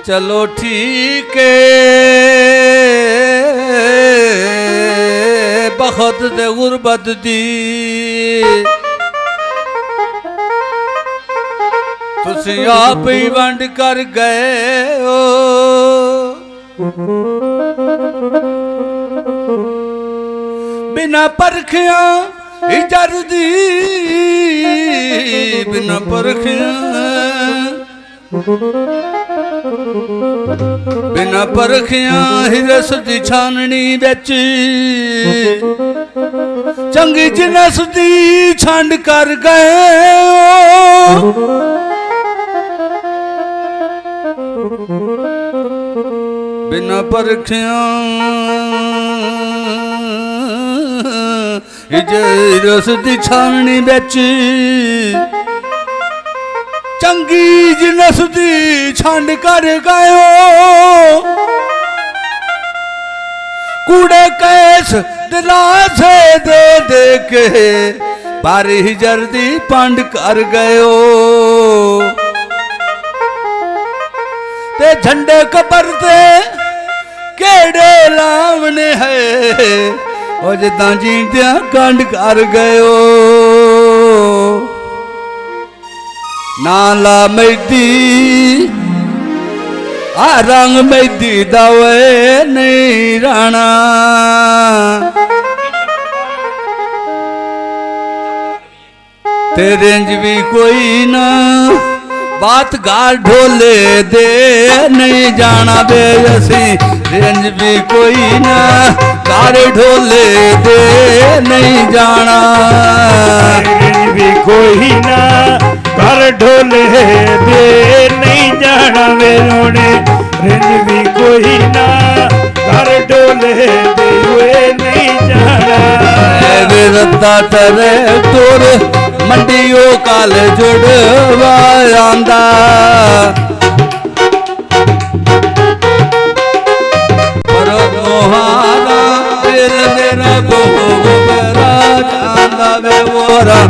चलो ठीक है बखत दे गुरबत दी तुसी आप ही वंड कर गए हो बिना परखिया इजर दी बिना परखिया बिना परखिया ही रस दी छाननी बिच चंगी जिनस दी छंड कर गए बिना परखिया रस दी छाननी बिच चंगी जिनस दी छंड कर गयो कूड़े कैस दिलासे दे दे के बारी जर्दी पंड कर गयो ते झंडे कबर ते केड़े लावने है ओ जिदा जींदिया कंड कर गयो नाला मैदी आ रंग मैदी दवे नहीं राणा तेरे भी कोई ना बात गाल ढोले दे नहीं जाना बे असी रेंज भी कोई ना गाल ढोले दे नहीं जाना रेंज भी कोई ना गाल ढोले दे नहीं जाना मेरोने रेंज भी कोई ना गाल ढोले दे हुए नहीं जाना रद्दा तरे तोर मंडियों काल जुड़वा आंदा पर मोहारा दिल मेरा गोबरा जांदा वे वोरा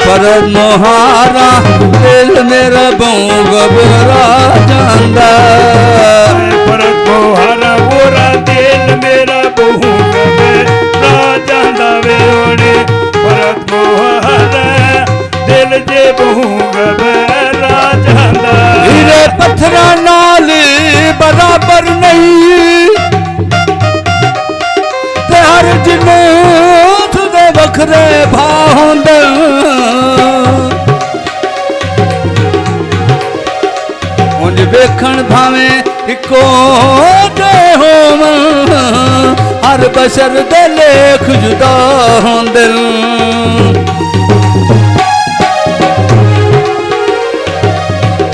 पर मोहारा दिल मेरा गोबरा जांदा पर मोहारा वोरा दिल मेरा गोबरा जांदा वे ओने पर मोहारा दिल जे गोबरा जांदा हीरे पत्थरा नाल बराबर नहीं ते हर जिनूत दे वखरे भाव होंदे उंज वेखण भावें इको दे होवन हर बशर दे लेख जुदा होंदे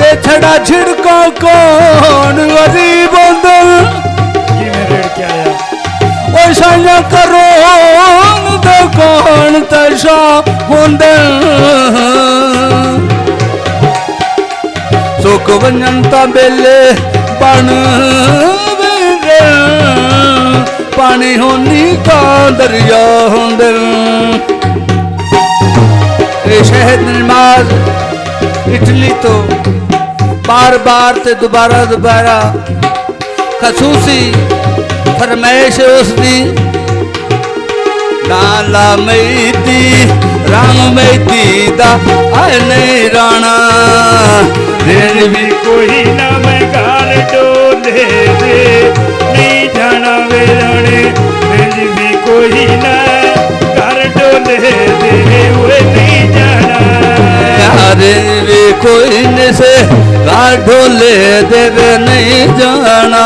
ते छड़ा छिड़को कौन गरीब होंदे ये मेरे क्या आया ओ साया करो दे कौन तशा होंदे सुख वंजनता बेले बन पानी होनी का दरिया होंदे शहद नमाज इटली तो बार बार ते दोबारा खसूसी फरमाइश उसदी नाला मैदी रंग मैदी दा आए नहीं राणा रेंज भी कोई ना मैं गाल डोले दे नहीं जाना वेराने रेंज भी कोई ना गाल डोले दे हुए नहीं जाना यारे भी कोई न से गाल ढोले देवे नहीं जाना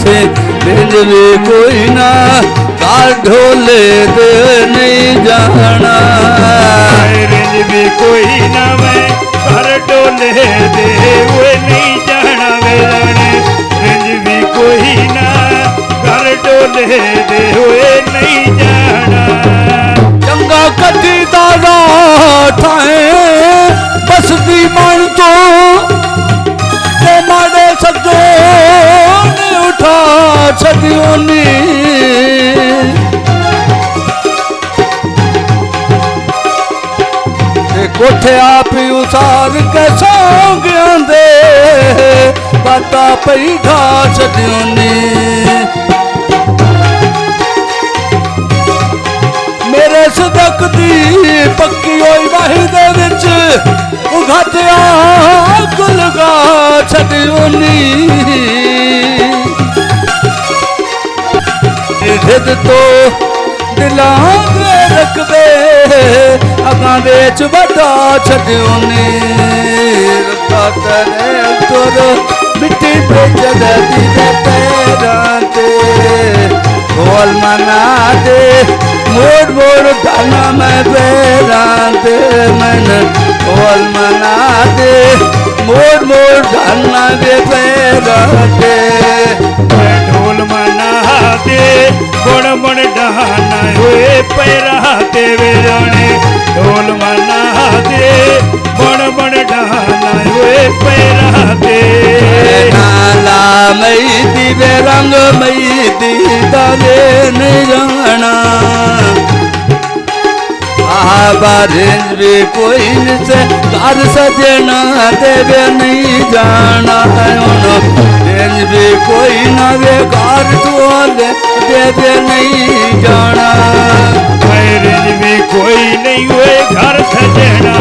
से रेंज भी कोई ना गाल ढोले दे नहीं जाना रेंज भी कोई ना मैं गाल डोले दे हुए नहीं जाना वेराने रेंज भी कोई ना गाल डोले दे हुए नहीं जाना चंगा कदी दादा ठाए बसदी मन तो ते माड़े सजो ने उठा छदियों नी कोठे आप ही उसार के सौ गया दे बाता पई ढा छॾियोनी मेरे सदक दी पक्की होई वाही दे विच उघाटिया गुल गा छॾियोनी ढिद तो दिलां दे रखबे अगां विच वधा छॾियोनी रखा तरे तुर मिट्टी पे जलदी दे पैरां ते ढोल मना दे मोड़ मोड़ गाना मैं पैरां ते मन ढोल मना दे मोड़ मोड़ गाना दे पैरां ते ढोल मना दे बड़ बड़ डहाना हुए पैरा ते वेराने ढोल मना दे बड़ बड़ डहाना हुए पैरा ते नाला मई दी वे रंग मई दी दावे नहीं जाना बारिश भी कोई से घर सजना देवे नहीं जाना रेंज भी कोई ना वे घर टोले देवे नहीं जाना रेंज भी कोई नहीं हुए घर सजना